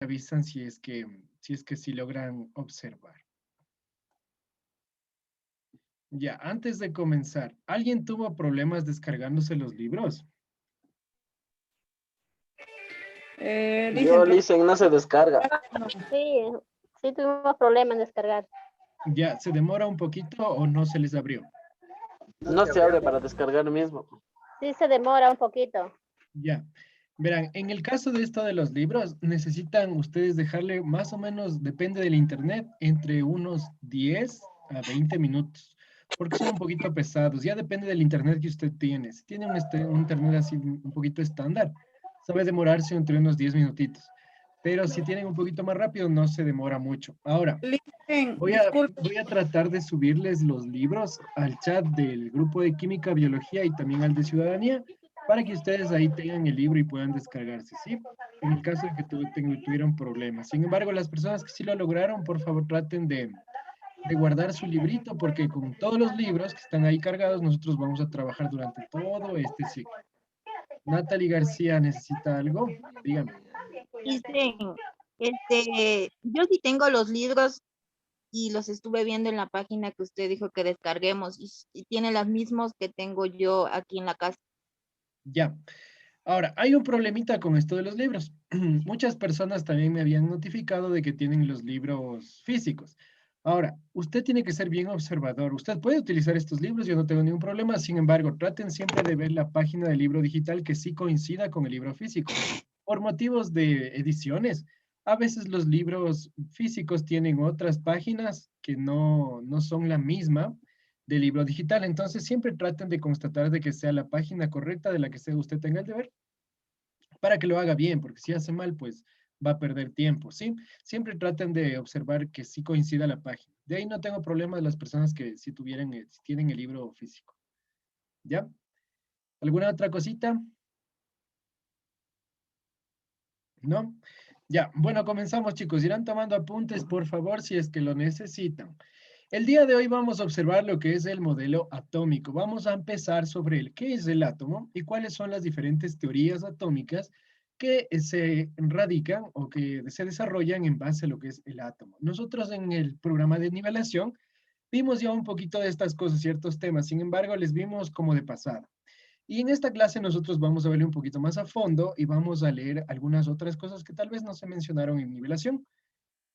avisan si es que sí logran observar. Ya, antes de comenzar, ¿alguien tuvo problemas descargándose los libros? Yo, Listen, no se descarga. Sí, sí tuvimos problemas en descargar. Ya, ¿se demora un poquito o no se les abrió? No se abre para descargar mismo. Sí se demora un poquito. Ya. Verán, en el caso de esto de los libros, necesitan ustedes dejarle más o menos, depende del internet, entre unos 10 a 20 minutos, porque son un poquito pesados. Ya depende del internet que usted tiene. Si tiene un internet así un poquito estándar, sabe demorarse entre unos 10 minutitos. Pero si tienen un poquito más rápido, no se demora mucho. Ahora, Listen, disculpe, voy a tratar de subirles los libros al chat del grupo de Química, Biología y también al de Ciudadanía para que ustedes ahí tengan el libro y puedan descargarse, ¿sí? En el caso de que tuvieran problemas. Sin embargo, las personas que sí lo lograron, por favor, traten de guardar su librito porque con todos los libros que están ahí cargados, nosotros vamos a trabajar durante todo este ciclo. Natalie García, ¿necesita algo? Dígame. Dicen, yo sí tengo los libros y los estuve viendo en la página que usted dijo que descarguemos y tiene los mismos que tengo yo aquí en la casa. Ya. Ahora, hay un problemita con esto de los libros. Muchas personas también me habían notificado de que tienen los libros físicos. Ahora, usted tiene que ser bien observador. Usted puede utilizar estos libros, yo no tengo ningún problema. Sin embargo, traten siempre de ver la página del libro digital que sí coincida con el libro físico. Por motivos de ediciones, a veces los libros físicos tienen otras páginas que no son la misma del libro digital. Entonces, siempre traten de constatar de que sea la página correcta de la que sea usted tenga el deber para que lo haga bien, porque si hace mal, pues va a perder tiempo, ¿sí? Siempre traten de observar que sí coincida la página. De ahí no tengo problema de las personas que si tuvieran, si tienen el libro físico. ¿Ya? ¿Alguna otra cosita? ¿No? Ya, bueno, comenzamos, chicos. Irán tomando apuntes, por favor, si es que lo necesitan. El día de hoy vamos a observar lo que es el modelo atómico. Vamos a empezar sobre el qué es el átomo y cuáles son las diferentes teorías atómicas que se radican o que se desarrollan en base a lo que es el átomo. Nosotros en el programa de nivelación vimos ya un poquito de estas cosas, ciertos temas, sin embargo, les vimos como de pasada. Y en esta clase nosotros vamos a verle un poquito más a fondo y vamos a leer algunas otras cosas que tal vez no se mencionaron en nivelación.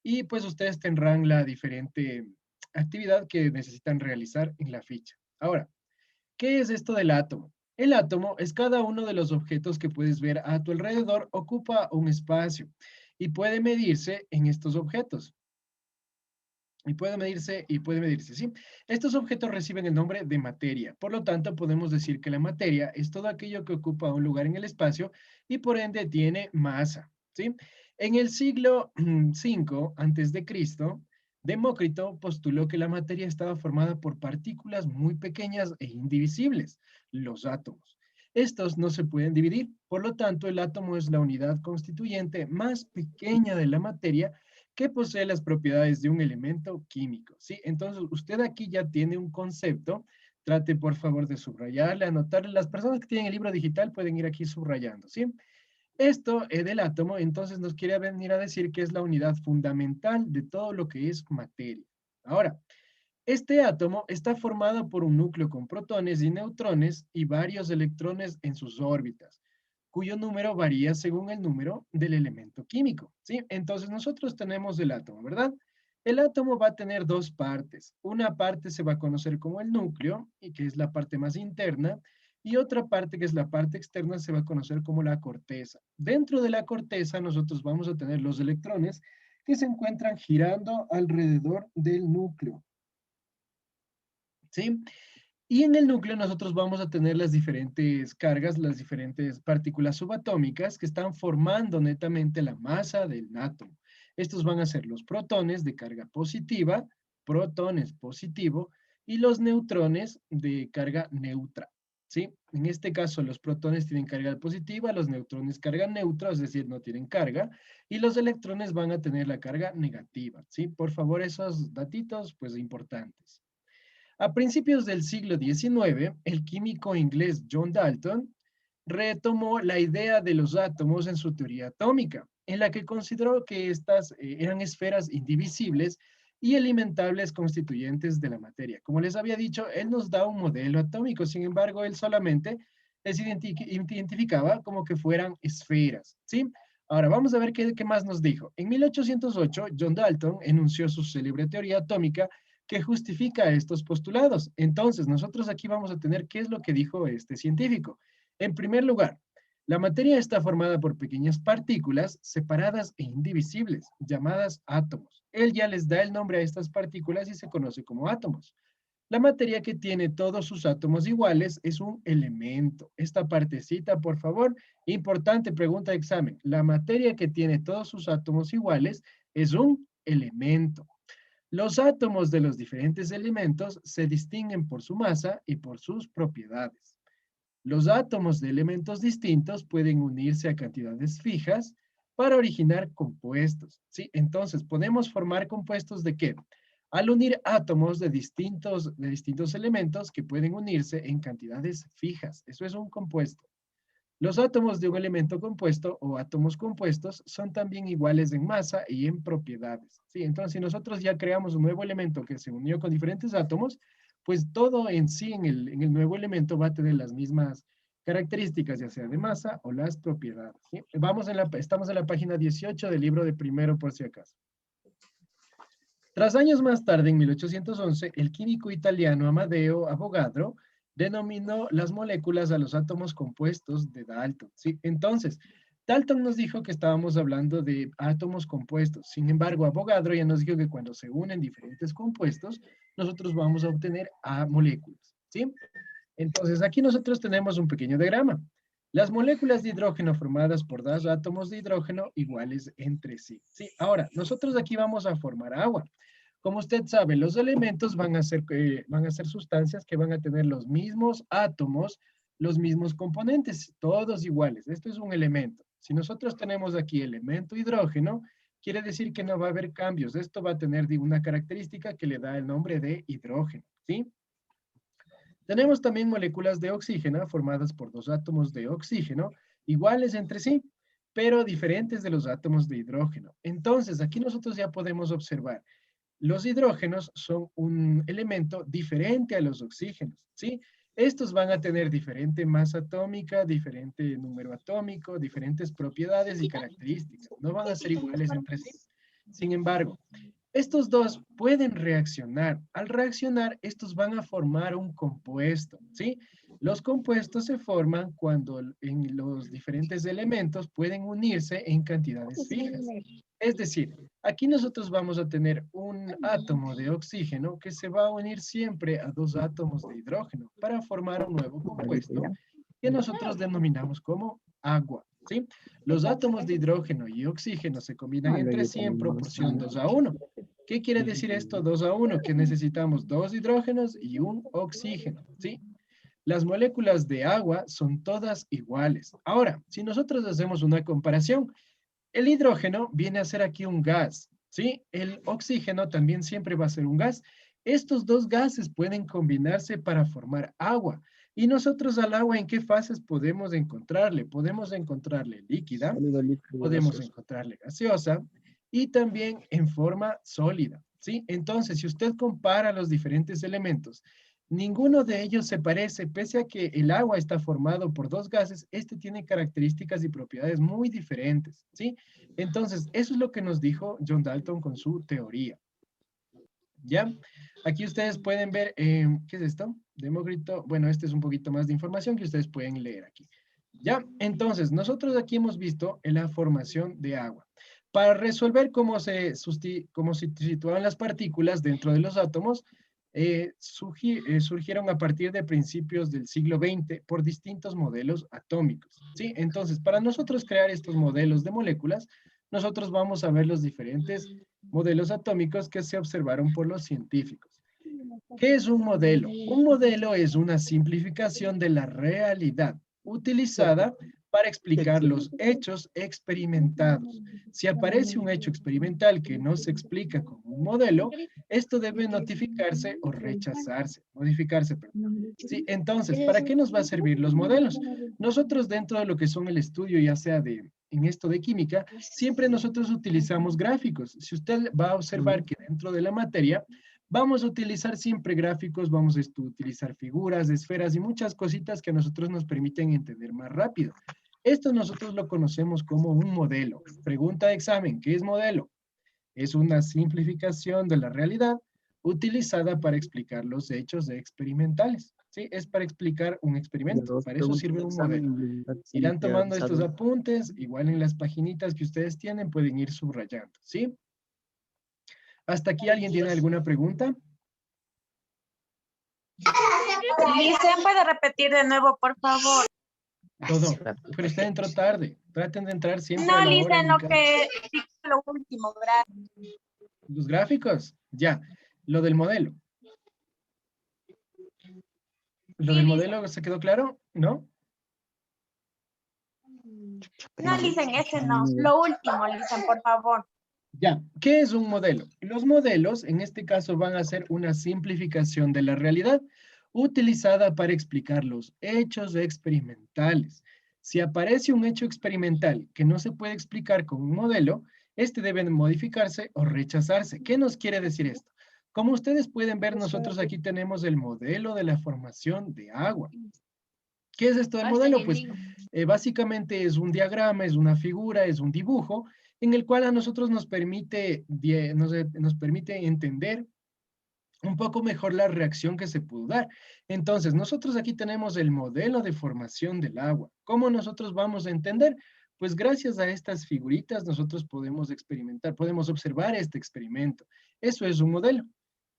Y pues ustedes tendrán la diferente actividad que necesitan realizar en la ficha. Ahora, ¿qué es esto del átomo? El átomo es cada uno de los objetos que puedes ver a tu alrededor, ocupa un espacio y puede medirse en estos objetos. Y puede medirse, ¿sí? Estos objetos reciben el nombre de materia. Por lo tanto, podemos decir que la materia es todo aquello que ocupa un lugar en el espacio y por ende tiene masa, ¿sí? En el siglo V antes de Cristo, Demócrito postuló que la materia estaba formada por partículas muy pequeñas e indivisibles, los átomos. Estos no se pueden dividir, por lo tanto, el átomo es la unidad constituyente más pequeña de la materia que posee las propiedades de un elemento químico, ¿sí? Entonces, usted aquí ya tiene un concepto. Trate, por favor, de subrayarle, anotarle. Las personas que tienen el libro digital pueden ir aquí subrayando, ¿sí? Esto del átomo, entonces, nos quiere venir a decir que es la unidad fundamental de todo lo que es materia. Ahora, este átomo está formado por un núcleo con protones y neutrones y varios electrones en sus órbitas, cuyo número varía según el número del elemento químico, ¿sí? Entonces nosotros tenemos el átomo, ¿verdad? El átomo va a tener dos partes. Una parte se va a conocer como el núcleo, y que es la parte más interna, y otra parte, que es la parte externa, se va a conocer como la corteza. Dentro de la corteza nosotros vamos a tener los electrones que se encuentran girando alrededor del núcleo, ¿sí? Y en el núcleo nosotros vamos a tener las diferentes cargas, las diferentes partículas subatómicas que están formando netamente la masa del átomo. Estos van a ser los protones de carga positiva, protones positivo, y los neutrones de carga neutra, ¿sí? En este caso los protones tienen carga positiva, los neutrones carga neutra, es decir, no tienen carga, y los electrones van a tener la carga negativa, ¿sí? Por favor, esos datitos, pues importantes. A principios del siglo XIX, el químico inglés John Dalton retomó la idea de los átomos en su teoría atómica. en la que consideró que estas eran esferas indivisibles y alimentables constituyentes de la materia. Como les había dicho, él nos da un modelo atómico, sin embargo, él solamente les identificaba como que fueran esferas, ¿sí? Ahora, vamos a ver qué más nos dijo. En 1808, John Dalton enunció su célebre teoría atómica que justifica estos postulados. Entonces, nosotros aquí vamos a tener qué es lo que dijo este científico. En primer lugar, la materia está formada por pequeñas partículas separadas e indivisibles, llamadas átomos. Él ya les da el nombre a estas partículas y se conoce como átomos. La materia que tiene todos sus átomos iguales es un elemento. Esta partecita, por favor, importante pregunta de examen. La materia que tiene todos sus átomos iguales es un elemento. Los átomos de los diferentes elementos se distinguen por su masa y por sus propiedades. Los átomos de elementos distintos pueden unirse a cantidades fijas para originar compuestos, ¿sí? Entonces, podemos formar compuestos ¿de qué? Al unir átomos de distintos elementos que pueden unirse en cantidades fijas. Eso es un compuesto. Los átomos de un elemento compuesto o átomos compuestos son también iguales en masa y en propiedades, ¿sí? Entonces, si nosotros ya creamos un nuevo elemento que se unió con diferentes átomos, pues todo en sí en el nuevo elemento va a tener las mismas características, ya sea de masa o las propiedades, ¿sí? Estamos en la página 18 del libro de primero por si acaso. Tras años más tarde, en 1811, el químico italiano Amadeo Avogadro denominó las moléculas a los átomos compuestos de Dalton, ¿sí? Entonces, Dalton nos dijo que estábamos hablando de átomos compuestos. Sin embargo, Avogadro ya nos dijo que cuando se unen diferentes compuestos, nosotros vamos a obtener moléculas, ¿sí? Entonces, aquí nosotros tenemos un pequeño diagrama. Las moléculas de hidrógeno formadas por dos átomos de hidrógeno iguales entre sí, ¿sí? Ahora, nosotros aquí vamos a formar agua. Como usted sabe, los elementos van a ser sustancias que van a tener los mismos átomos, los mismos componentes, todos iguales. Esto es un elemento. Si nosotros tenemos aquí elemento hidrógeno, quiere decir que no va a haber cambios. Esto va a tener una característica que le da el nombre de hidrógeno, ¿sí? Tenemos también moléculas de oxígeno formadas por dos átomos de oxígeno iguales entre sí, pero diferentes de los átomos de hidrógeno. Entonces, aquí nosotros ya podemos observar. Los hidrógenos son un elemento diferente a los oxígenos, ¿sí? Estos van a tener diferente masa atómica, diferente número atómico, diferentes propiedades y características. No van a ser iguales entre sí. Sin embargo, estos dos pueden reaccionar. Al reaccionar, estos van a formar un compuesto, ¿sí? Los compuestos se forman cuando en los diferentes elementos pueden unirse en cantidades fijas. Es decir, aquí nosotros vamos a tener un átomo de oxígeno que se va a unir siempre a dos átomos de hidrógeno para formar un nuevo compuesto que nosotros denominamos como agua, ¿sí? Los átomos de hidrógeno y oxígeno se combinan entre sí en proporción 2:1. ¿Qué quiere decir esto 2:1? Que necesitamos dos hidrógenos y un oxígeno, ¿sí? Las moléculas de agua son todas iguales. Ahora, si nosotros hacemos una comparación, el hidrógeno viene a ser aquí un gas, ¿sí? El oxígeno también siempre va a ser un gas. Estos dos gases pueden combinarse para formar agua. Y nosotros al agua, ¿en qué fases podemos encontrarle? Podemos encontrarle líquida, podemos encontrarle gaseosa y también en forma sólida, ¿sí? Entonces, si usted compara los diferentes elementos, ninguno de ellos se parece, pese a que el agua está formado por dos gases, este tiene características y propiedades muy diferentes, ¿sí? Entonces, eso es lo que nos dijo John Dalton con su teoría. ¿Ya? Aquí ustedes pueden ver, ¿qué es esto? Demócrito. Bueno, este es un poquito más de información que ustedes pueden leer aquí. ¿Ya? Entonces, nosotros aquí hemos visto la formación de agua. Para resolver cómo se situaban las partículas dentro de los átomos, surgieron a partir de principios del siglo XX por distintos modelos atómicos, ¿sí? Entonces, para nosotros crear estos modelos de moléculas, nosotros vamos a ver los diferentes modelos atómicos que se observaron por los científicos. ¿Qué es un modelo? Un modelo es una simplificación de la realidad utilizada para explicar los hechos experimentados. Si aparece un hecho experimental que no se explica con un modelo, esto debe notificarse o rechazarse, modificarse, perdón. Sí, entonces, ¿para qué nos va a servir los modelos? Nosotros dentro de lo que son el estudio, ya sea de en esto de química, siempre nosotros utilizamos gráficos. Si usted va a observar que dentro de la materia, vamos a utilizar siempre gráficos, vamos a utilizar figuras, esferas y muchas cositas que a nosotros nos permiten entender más rápido. Esto nosotros lo conocemos como un modelo. Pregunta de examen, ¿qué es modelo? Es una simplificación de la realidad utilizada para explicar los hechos experimentales. ¿Sí? Es para explicar un experimento. Para eso sirve un modelo. Irán tomando estos apuntes, igual en las paginitas que ustedes tienen pueden ir subrayando. ¿Sí? ¿Hasta aquí alguien tiene alguna pregunta? Licen, ¿puede repetir de nuevo, por favor? Todo. Pero usted entró tarde. Traten de entrar siempre No, a la hora Licen, lo indicada. que lo último, gracias. Los gráficos, ya. Lo del modelo. ¿Lo del modelo se quedó claro? ¿No? No, Licen, ese no. Lo último, Licen, por favor. Ya, ¿qué es un modelo? Los modelos, en este caso, van a ser una simplificación de la realidad utilizada para explicar los hechos experimentales. Si aparece un hecho experimental que no se puede explicar con un modelo, este debe modificarse o rechazarse. ¿Qué nos quiere decir esto? Como ustedes pueden ver, nosotros aquí tenemos el modelo de la formación de agua. ¿Qué es esto del modelo? Pues básicamente es un diagrama, es una figura, es un dibujo en el cual a nosotros nos permite entender un poco mejor la reacción que se pudo dar. Entonces, nosotros aquí tenemos el modelo de formación del agua. ¿Cómo nosotros vamos a entender? Pues gracias a estas figuritas nosotros podemos experimentar, podemos observar este experimento. Eso es un modelo.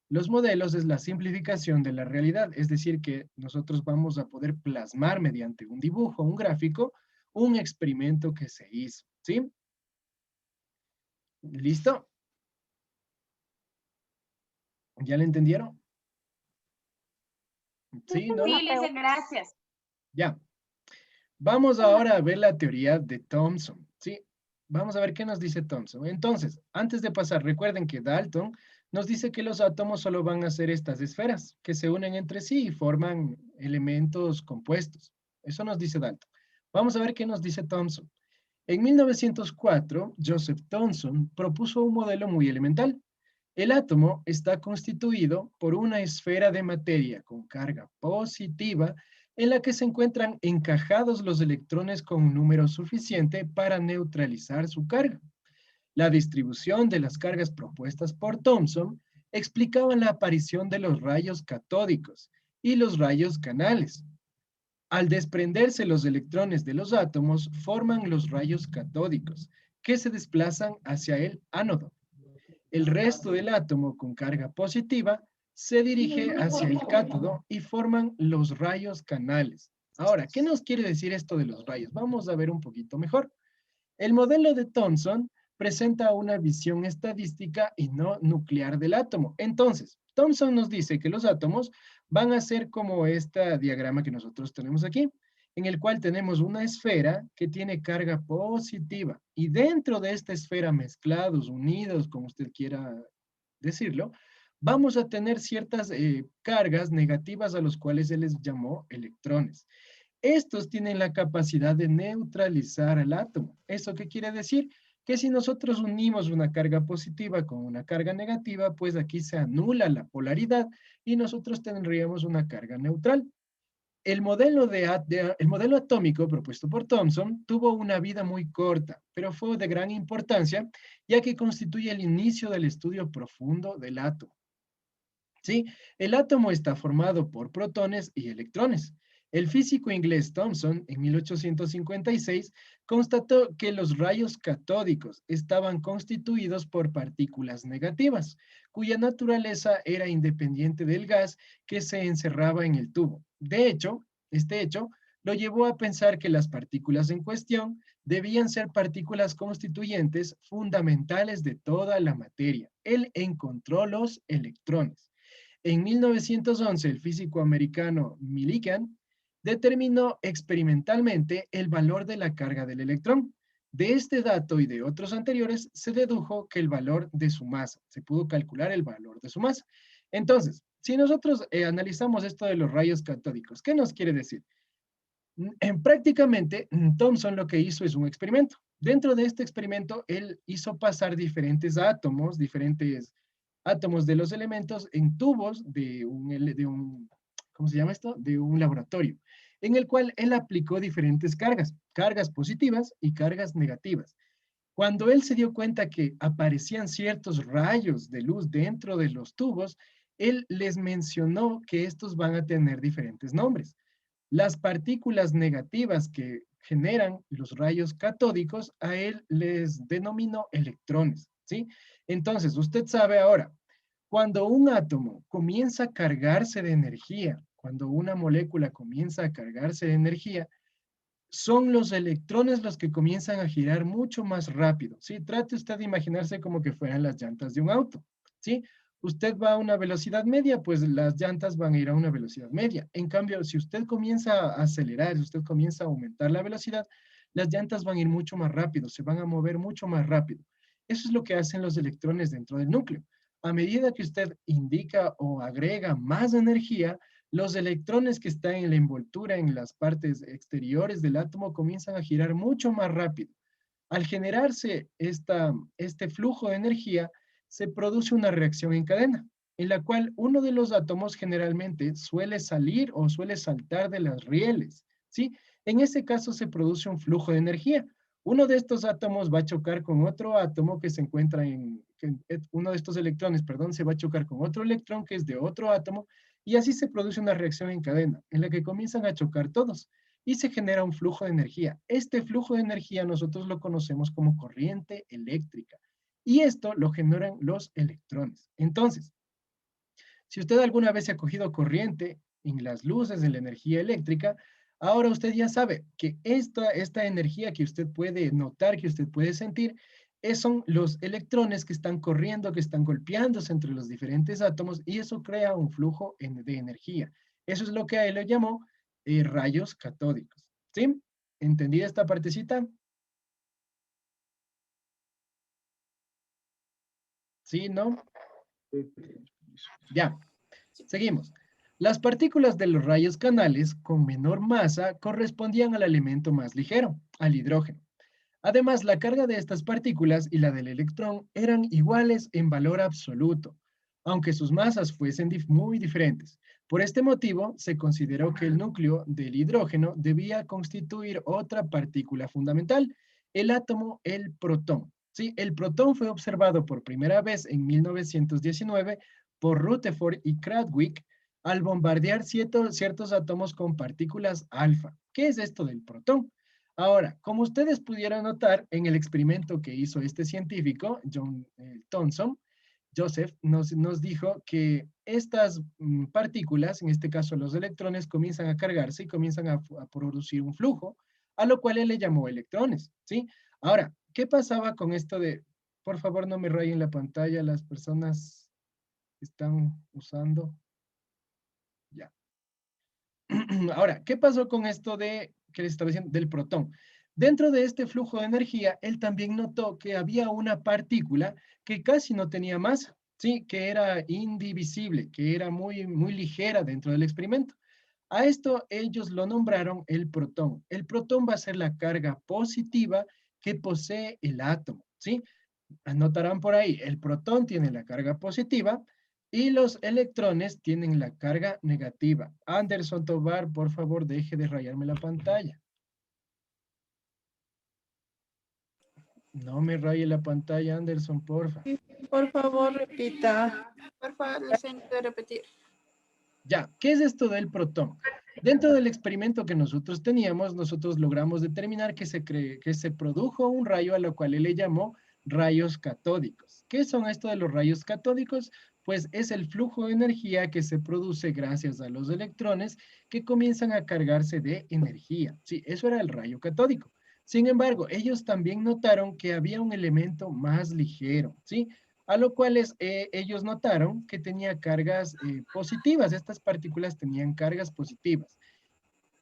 Los modelos es la simplificación de la realidad, es decir, que nosotros vamos a poder plasmar mediante un dibujo, un gráfico, un experimento que se hizo, ¿sí? ¿Listo? ¿Ya le entendieron? ¿Sí? ¿No? Sí, Licen, gracias. Ya. Vamos ahora a ver la teoría de Thomson, ¿sí? Vamos a ver qué nos dice Thomson. Entonces, antes de pasar, recuerden que Dalton nos dice que los átomos solo van a ser estas esferas que se unen entre sí y forman elementos compuestos. Eso nos dice Dalton. Vamos a ver qué nos dice Thomson. En 1904, Joseph Thomson propuso un modelo muy elemental. El átomo está constituido por una esfera de materia con carga positiva en la que se encuentran encajados los electrones con un número suficiente para neutralizar su carga. La distribución de las cargas propuestas por Thomson explicaba la aparición de los rayos catódicos y los rayos canales. Al desprenderse los electrones de los átomos, forman los rayos catódicos, que se desplazan hacia el ánodo. El resto del átomo con carga positiva se dirige hacia el cátodo y forman los rayos canales. Ahora, ¿qué nos quiere decir esto de los rayos? Vamos a ver un poquito mejor. El modelo de Thomson presenta una visión estadística y no nuclear del átomo. Entonces, Thomson nos dice que los átomos van a ser como este diagrama que nosotros tenemos aquí, en el cual tenemos una esfera que tiene carga positiva y dentro de esta esfera mezclados, unidos, como usted quiera decirlo, vamos a tener ciertas cargas negativas a los cuales se les llamó electrones. Estos tienen la capacidad de neutralizar al átomo. ¿Eso qué quiere decir? Que si nosotros unimos una carga positiva con una carga negativa, pues aquí se anula la polaridad y nosotros tendríamos una carga neutral. El modelo atómico propuesto por Thomson tuvo una vida muy corta, pero fue de gran importancia, ya que constituye el inicio del estudio profundo del átomo. ¿Sí? El átomo está formado por protones y electrones. El físico inglés Thomson, en 1856, constató que los rayos catódicos estaban constituidos por partículas negativas, cuya naturaleza era independiente del gas que se encerraba en el tubo. De hecho, este hecho lo llevó a pensar que las partículas en cuestión debían ser partículas constituyentes fundamentales de toda la materia. Él encontró los electrones. En 1911, el físico americano Millikan determinó experimentalmente el valor de la carga del electrón. De este dato y de otros anteriores se dedujo que el valor de su masa, se pudo calcular el valor de su masa. Entonces, si nosotros analizamos esto de los rayos catódicos, ¿qué nos quiere decir? Prácticamente, Thomson lo que hizo es un experimento. Dentro de este experimento, él hizo pasar diferentes átomos de los elementos en tubos ¿cómo se llama esto? De un laboratorio, en el cual él aplicó diferentes cargas positivas y cargas negativas. Cuando él se dio cuenta que aparecían ciertos rayos de luz dentro de los tubos, él les mencionó que estos van a tener diferentes nombres. Las partículas negativas que generan los rayos catódicos, a él les denominó electrones, ¿sí? Entonces, usted sabe ahora, cuando un átomo comienza a cargarse de energía, cuando una molécula comienza a cargarse de energía, son los electrones los que comienzan a girar mucho más rápido, ¿sí? Trate usted de imaginarse como que fueran las llantas de un auto, ¿sí? Usted va a una velocidad media, pues las llantas van a ir a una velocidad media. En cambio, si usted comienza a acelerar, si usted comienza a aumentar la velocidad, las llantas van a ir mucho más rápido, se van a mover mucho más rápido. Eso es lo que hacen los electrones dentro del núcleo. A medida que usted indica o agrega más energía, los electrones que están en la envoltura, en las partes exteriores del átomo, comienzan a girar mucho más rápido. Al generarse este flujo de energía, se produce una reacción en cadena, en la cual uno de los átomos generalmente suele salir o suele saltar de las rieles, ¿sí? En ese caso se produce un flujo de energía. Uno de estos átomos va a chocar con otro átomo que se encuentra uno de estos electrones, perdón, se va a chocar con otro electrón que es de otro átomo, y así se produce una reacción en cadena, en la que comienzan a chocar todos y se genera un flujo de energía. Este flujo de energía nosotros lo conocemos como corriente eléctrica. Y esto lo generan los electrones. Entonces, si usted alguna vez se ha cogido corriente en las luces de la energía eléctrica, ahora usted ya sabe que esta energía que usted puede notar, que usted puede sentir, son los electrones que están corriendo, que están golpeándose entre los diferentes átomos y eso crea un flujo de energía. Eso es lo que a él le llamó rayos catódicos. ¿Sí? ¿Entendida esta partecita? ¿Sí? ¿No? Ya. Seguimos. Las partículas de los rayos canales con menor masa correspondían al elemento más ligero, al hidrógeno. Además, la carga de estas partículas y la del electrón eran iguales en valor absoluto, aunque sus masas fuesen muy diferentes. Por este motivo, se consideró que el núcleo del hidrógeno debía constituir otra partícula fundamental, el átomo, el protón. Sí, el protón fue observado por primera vez en 1919 por Rutherford y Chadwick al bombardear ciertos átomos con partículas alfa. ¿Qué es esto del protón? Ahora, como ustedes pudieron notar en el experimento que hizo este científico, John Thomson, Joseph nos dijo que estas partículas, en este caso los electrones, comienzan a cargarse y comienzan a producir un flujo, a lo cual él le llamó electrones, ¿sí? Ahora, ¿qué pasaba con esto de, por favor no me rayen la pantalla las personas que están usando? Ya. Ahora, ¿qué pasó con esto que les estaba diciendo, del protón? Dentro de este flujo de energía, él también notó que había una partícula que casi no tenía masa, ¿sí? Que era indivisible, que era muy, muy ligera dentro del experimento. A esto ellos lo nombraron el protón. El protón va a ser la carga positiva que posee el átomo, ¿sí? Anotarán por ahí, el protón tiene la carga positiva y los electrones tienen la carga negativa. Anderson Tovar, por favor, deje de rayarme la pantalla. No me raye la pantalla, Anderson, porfa. Por favor, repita. Por favor, les tengo que repetir. Ya, ¿qué es esto del protón? Dentro del experimento que nosotros teníamos, nosotros logramos determinar que se produjo un rayo a lo cual él le llamó rayos catódicos. ¿Qué son esto de los rayos catódicos? Pues es el flujo de energía que se produce gracias a los electrones que comienzan a cargarse de energía. Sí, eso era el rayo catódico. Sin embargo, ellos también notaron que había un elemento más ligero, ¿sí? A lo cual ellos notaron que tenía cargas positivas. Estas partículas tenían cargas positivas.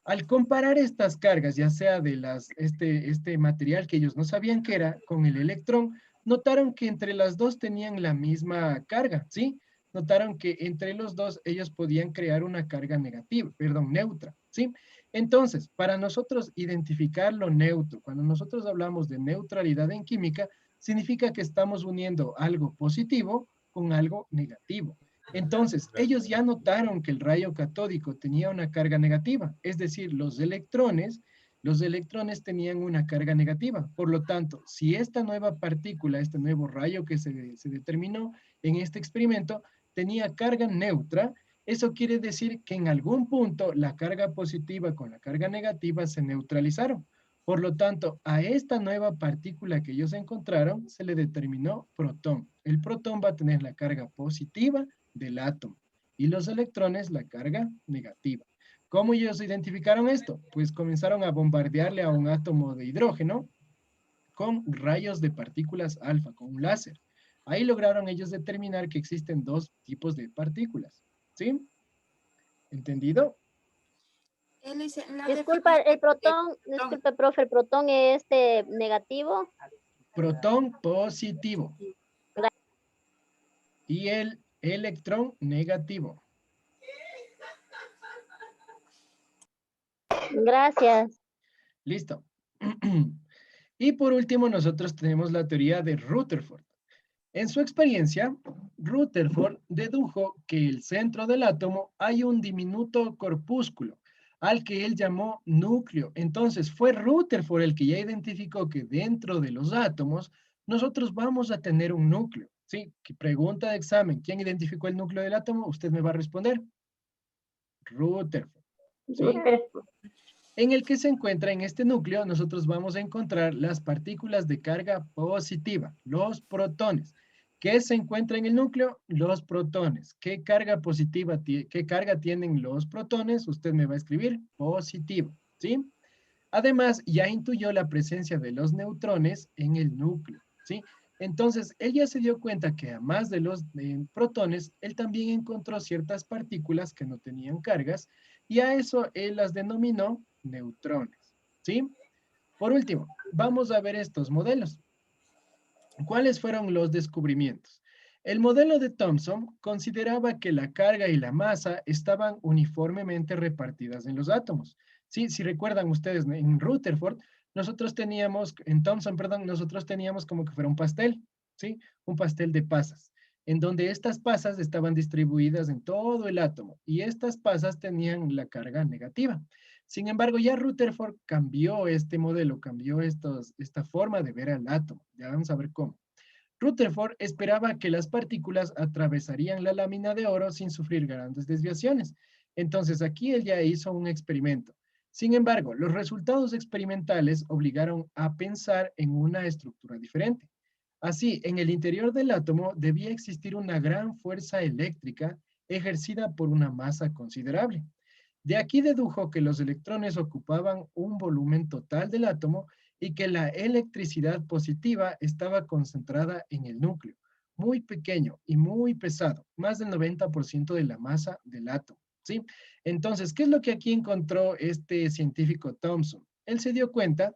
Al comparar estas cargas, ya sea de este material que ellos no sabían que era, con el electrón, notaron que entre las dos tenían la misma carga, ¿sí? Notaron que entre los dos ellos podían crear una carga negativa, perdón, neutra, ¿sí? Entonces, para nosotros identificar lo neutro, cuando nosotros hablamos de neutralidad en química, significa que estamos uniendo algo positivo con algo negativo. Entonces, ellos ya notaron que el rayo catódico tenía una carga negativa, es decir, los electrones tenían una carga negativa. Por lo tanto, si esta nueva partícula, este nuevo rayo que se determinó en este experimento, tenía carga neutra, eso quiere decir que en algún punto la carga positiva con la carga negativa se neutralizaron. Por lo tanto, a esta nueva partícula que ellos encontraron se le determinó protón. El protón va a tener la carga positiva del átomo y los electrones la carga negativa. ¿Cómo ellos identificaron esto? Pues comenzaron a bombardearle a un átomo de hidrógeno con rayos de partículas alfa, con un láser. Ahí lograron ellos determinar que existen dos tipos de partículas. ¿Sí? ¿Entendido? Disculpa, el protón, disculpe, profe, el protón es negativo. Protón positivo. Y el electrón negativo. Gracias. Listo. Y por último, nosotros tenemos la teoría de Rutherford. En su experiencia, Rutherford dedujo que el centro del átomo hay un diminuto corpúsculo, al que él llamó núcleo. Entonces, fue Rutherford el que ya identificó que dentro de los átomos, nosotros vamos a tener un núcleo. ¿Sí? Pregunta de examen. ¿Quién identificó el núcleo del átomo? Usted me va a responder. Rutherford. ¿Sí? En el que se encuentra en este núcleo, nosotros vamos a encontrar las partículas de carga positiva, los protones. ¿Qué se encuentra en el núcleo? Los protones. ¿Qué carga positiva, qué carga tienen los protones? Usted me va a escribir positivo, ¿sí? Además, ya intuyó la presencia de los neutrones en el núcleo, ¿sí? Entonces, él ya se dio cuenta que además de los protones, él también encontró ciertas partículas que no tenían cargas y a eso él las denominó neutrones, ¿sí? Por último, vamos a ver estos modelos. ¿Cuáles fueron los descubrimientos? El modelo de Thomson consideraba que la carga y la masa estaban uniformemente repartidas en los átomos. Sí, si recuerdan ustedes, en Rutherford, nosotros teníamos, en Thomson, perdón, nosotros teníamos como que fuera un pastel, ¿sí? Un pastel de pasas, en donde estas pasas estaban distribuidas en todo el átomo y estas pasas tenían la carga negativa. Sin embargo, ya Rutherford cambió este modelo, cambió esta forma de ver al átomo. Ya vamos a ver cómo. Rutherford esperaba que las partículas atravesarían la lámina de oro sin sufrir grandes desviaciones. Entonces, aquí él ya hizo un experimento. Sin embargo, los resultados experimentales obligaron a pensar en una estructura diferente. Así, en el interior del átomo debía existir una gran fuerza eléctrica ejercida por una masa considerable. De aquí dedujo que los electrones ocupaban un volumen total del átomo y que la electricidad positiva estaba concentrada en el núcleo, muy pequeño y muy pesado, más del 90% de la masa del átomo, ¿sí? Entonces, ¿qué es lo que aquí encontró este científico Thomson? Él se dio cuenta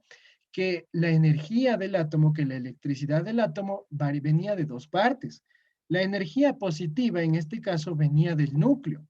que la energía del átomo, que la electricidad del átomo venía de dos partes. La energía positiva, en este caso, venía del núcleo.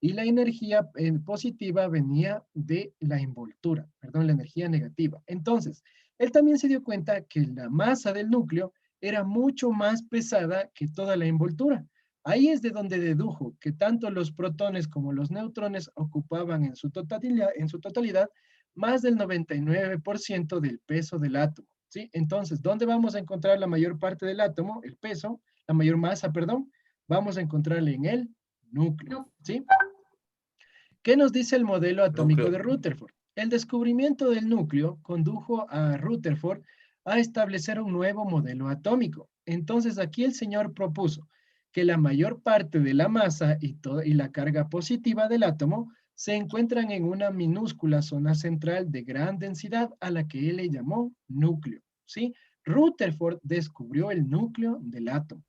Y la energía positiva venía de la envoltura, perdón, la energía negativa. Entonces, él también se dio cuenta que la masa del núcleo era mucho más pesada que toda la envoltura. Ahí es de donde dedujo que tanto los protones como los neutrones ocupaban en su totalidad más del 99% del peso del átomo, ¿sí? Entonces, ¿dónde vamos a encontrar la mayor parte del átomo? El peso, la mayor masa, perdón, vamos a encontrarle en el núcleo, ¿sí? ¿Qué nos dice el modelo atómico de Rutherford? El descubrimiento del núcleo condujo a Rutherford a establecer un nuevo modelo atómico. Entonces aquí el señor propuso que la mayor parte de la masa y la carga positiva del átomo se encuentran en una minúscula zona central de gran densidad a la que él le llamó núcleo, ¿sí? Rutherford descubrió el núcleo del átomo.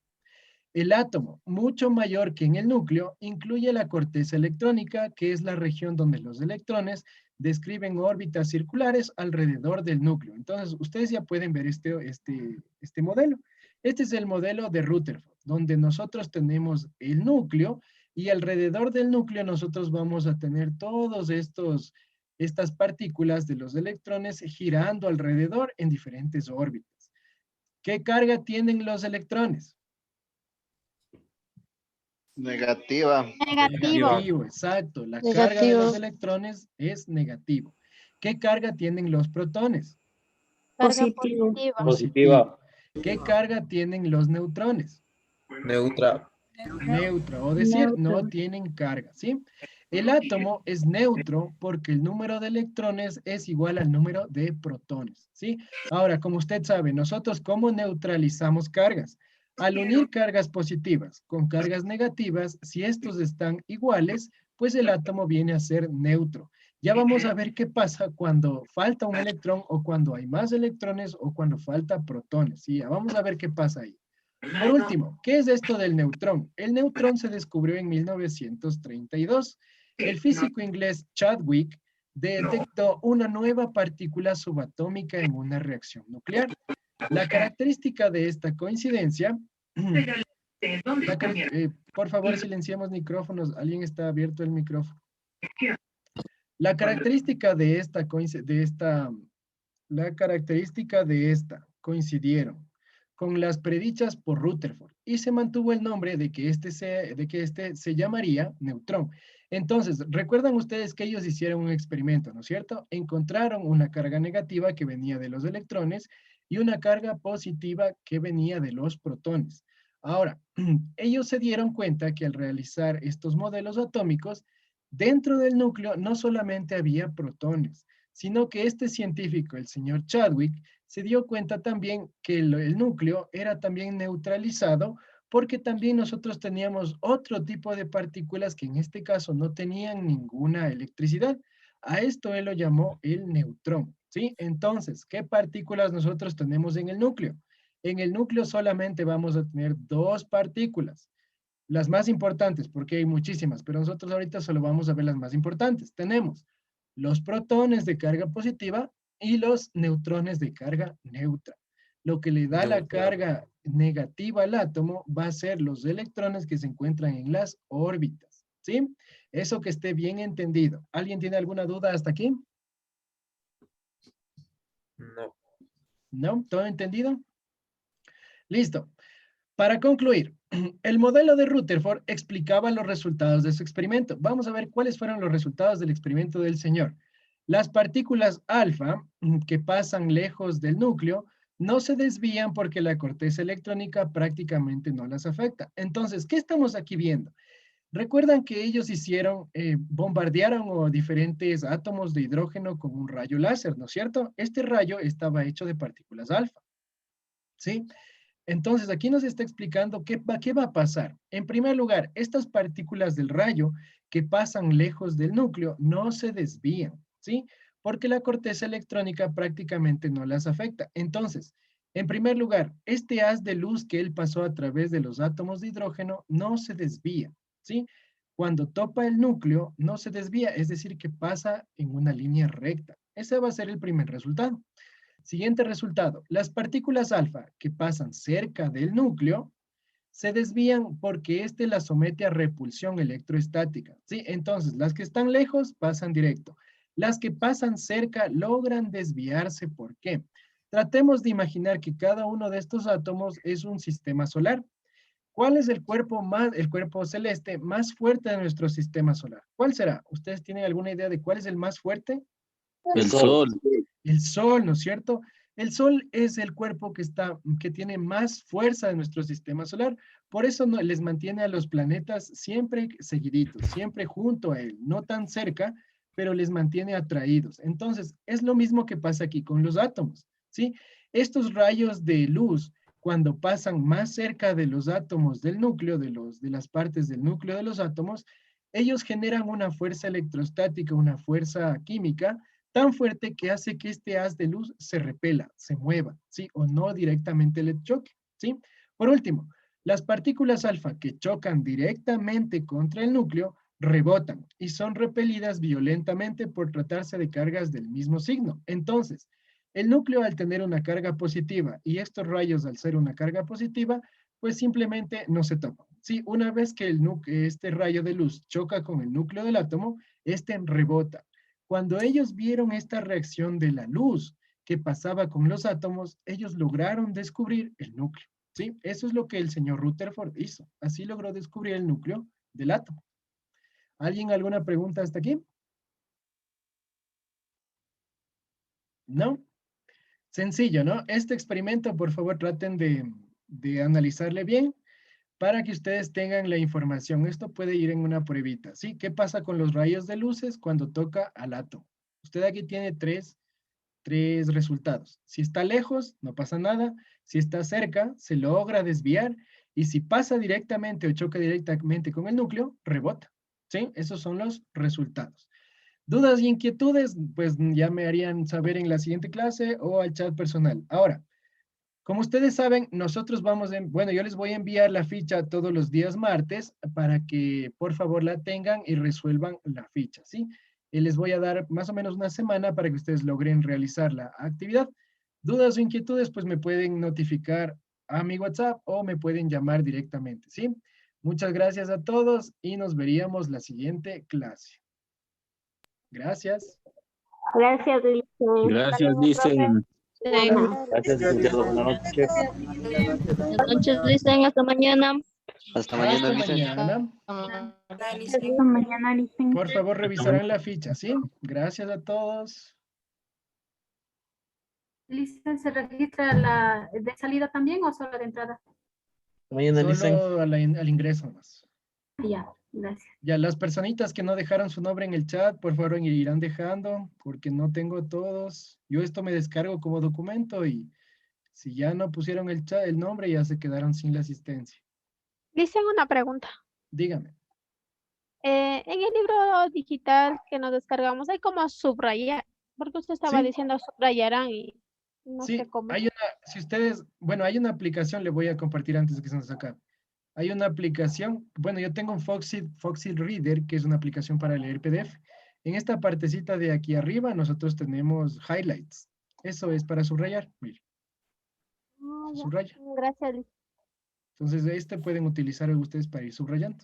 El átomo, mucho mayor que en el núcleo, incluye la corteza electrónica, que es la región donde los electrones describen órbitas circulares alrededor del núcleo. Entonces, ustedes ya pueden ver este modelo. Este es el modelo de Rutherford, donde nosotros tenemos el núcleo y alrededor del núcleo nosotros vamos a tener todos estos estas partículas de los electrones girando alrededor en diferentes órbitas. ¿Qué carga tienen los electrones? Negativa. Negativo, exacto. La carga de los electrones es negativo. ¿Qué carga tienen los protones? Carga positiva. Positiva. ¿Qué carga tienen los neutrones? Neutra. Neutra, o decir, no tienen carga, ¿sí? El átomo es neutro porque el número de electrones es igual al número de protones, ¿sí? Ahora, como usted sabe, nosotros ¿cómo neutralizamos cargas? Al unir cargas positivas con cargas negativas, si estos están iguales, pues el átomo viene a ser neutro. Ya vamos a ver qué pasa cuando falta un electrón o cuando hay más electrones o cuando falta protones, ¿sí? Vamos a ver qué pasa ahí. Por último, ¿qué es esto del neutrón? El neutrón se descubrió en 1932. El físico inglés Chadwick detectó una nueva partícula subatómica en una reacción nuclear. La característica de esta coincidencia... por favor, silenciemos micrófonos. Alguien está abierto el micrófono. La característica de esta coincidieron con las predichas por Rutherford y se mantuvo el nombre de que este se llamaría neutrón. Entonces, recuerdan ustedes que ellos hicieron un experimento, ¿no es cierto? Encontraron una carga negativa que venía de los electrones y una carga positiva que venía de los protones. Ahora, ellos se dieron cuenta que al realizar estos modelos atómicos, dentro del núcleo no solamente había protones, sino que este científico, el señor Chadwick, se dio cuenta también que el núcleo era también neutralizado porque también nosotros teníamos otro tipo de partículas que en este caso no tenían ninguna electricidad. A esto él lo llamó el neutrón, ¿sí? Entonces, ¿qué partículas nosotros tenemos en el núcleo? En el núcleo solamente vamos a tener dos partículas. Las más importantes, porque hay muchísimas, pero nosotros ahorita solo vamos a ver las más importantes. Tenemos los protones de carga positiva y los neutrones de carga neutra. Lo que le da la carga negativa al átomo va a ser los electrones que se encuentran en las órbitas, ¿sí? Eso que esté bien entendido. ¿Alguien tiene alguna duda hasta aquí? No. ¿No? ¿Todo entendido? Listo. Para concluir, el modelo de Rutherford explicaba los resultados de su experimento. Vamos a ver cuáles fueron los resultados del experimento del señor. Las partículas alfa que pasan lejos del núcleo no se desvían porque la corteza electrónica prácticamente no las afecta. Entonces, ¿qué estamos aquí viendo? Recuerdan que ellos bombardearon diferentes átomos de hidrógeno con un rayo láser, ¿no es cierto? Este rayo estaba hecho de partículas alfa, ¿sí? Entonces, aquí nos está explicando qué va a pasar. En primer lugar, estas partículas del rayo que pasan lejos del núcleo no se desvían, ¿sí? Porque la corteza electrónica prácticamente no las afecta. Entonces, en primer lugar, este haz de luz que él pasó a través de los átomos de hidrógeno no se desvía, ¿sí? Cuando topa el núcleo, no se desvía, es decir, que pasa en una línea recta. Ese va a ser el primer resultado. Siguiente resultado, las partículas alfa que pasan cerca del núcleo se desvían porque éste las somete a repulsión electroestática, ¿sí? Entonces, las que están lejos pasan directo. Las que pasan cerca logran desviarse. ¿Por qué? Tratemos de imaginar que cada uno de estos átomos es un sistema solar. ¿Cuál es el cuerpo celeste más fuerte de nuestro sistema solar? ¿Cuál será? ¿Ustedes tienen alguna idea de cuál es el más fuerte? El sol. El Sol, ¿no es cierto? El Sol es el cuerpo que tiene más fuerza de nuestro sistema solar. Por eso les mantiene a los planetas siempre seguiditos, siempre junto a él, no tan cerca, pero les mantiene atraídos. Entonces, es lo mismo que pasa aquí con los átomos, ¿sí? Estos rayos de luz, cuando pasan más cerca de los átomos del núcleo, de las partes del núcleo de los átomos, ellos generan una fuerza electrostática, una fuerza química, tan fuerte que hace que este haz de luz se repela, se mueva, ¿sí? O no directamente le choque, ¿sí? Por último, las partículas alfa que chocan directamente contra el núcleo rebotan y son repelidas violentamente por tratarse de cargas del mismo signo. Entonces, el núcleo al tener una carga positiva y estos rayos al ser una carga positiva, pues simplemente no se topan. Sí, una vez que este rayo de luz choca con el núcleo del átomo, este rebota. Cuando ellos vieron esta reacción de la luz que pasaba con los átomos, ellos lograron descubrir el núcleo, ¿sí? Eso es lo que el señor Rutherford hizo. Así logró descubrir el núcleo del átomo. ¿Alguien alguna pregunta hasta aquí? ¿No? Sencillo, ¿no? Este experimento, por favor, traten de analizarle bien para que ustedes tengan la información. Esto puede ir en una pruebita, ¿sí? ¿Qué pasa con los rayos de luces cuando toca al átomo? Usted aquí tiene tres resultados. Si está lejos, no pasa nada. Si está cerca, se logra desviar. Y si pasa directamente o choca directamente con el núcleo, rebota, ¿sí? Esos son los resultados. ¿Dudas y inquietudes? Pues ya me harían saber en la siguiente clase o al chat personal. Ahora, como ustedes saben, nosotros bueno, yo les voy a enviar la ficha todos los días martes para que por favor la tengan y resuelvan la ficha, ¿sí? Y les voy a dar más o menos una semana para que ustedes logren realizar la actividad. ¿Dudas o inquietudes? Pues me pueden notificar a mi WhatsApp o me pueden llamar directamente, ¿sí? Muchas gracias a todos y nos veríamos la siguiente clase. Gracias. Gracias, Listen. Gracias, dicen. Gracias, licenciado. Buenas noches. Buenas noches, Listen. Hasta mañana. Hasta mañana, Hasta Licen. mañana. Hasta mañana, Licen. Por favor, revisarán la ficha, ¿sí? Gracias a todos. ¿Licen se registra la de salida también o solo de entrada? Mañana, Licen. Solo al ingreso más. Ya, gracias. Ya, las personitas que no dejaron su nombre en el chat, por favor, irán dejando, porque no tengo todos. Yo esto me descargo como documento y si ya no pusieron el nombre, ya se quedaron sin la asistencia. Dicen una pregunta. Dígame. En el libro digital que nos descargamos, hay como subrayar, porque usted estaba Sí. diciendo subrayarán y no Sí, sé cómo. si ustedes, bueno, hay una aplicación, le voy a compartir antes de que se nos acabe. Hay una aplicación, bueno, yo tengo un Foxit Reader, que es una aplicación para leer PDF. En esta partecita de aquí arriba, nosotros tenemos highlights. Eso es para subrayar, mire. Ah, ya. Subraya. Gracias, Liz. Entonces, pueden utilizar ustedes para ir subrayando.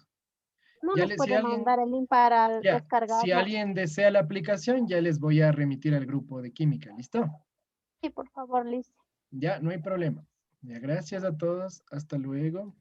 No Ya nos si puede alguien- mandar el link para Ya, descargarlo. si alguien desea la aplicación, ya les voy a remitir al grupo de química, ¿listo? Sí, por favor, Liz. Ya, no hay problema. Ya, gracias a todos. Hasta luego.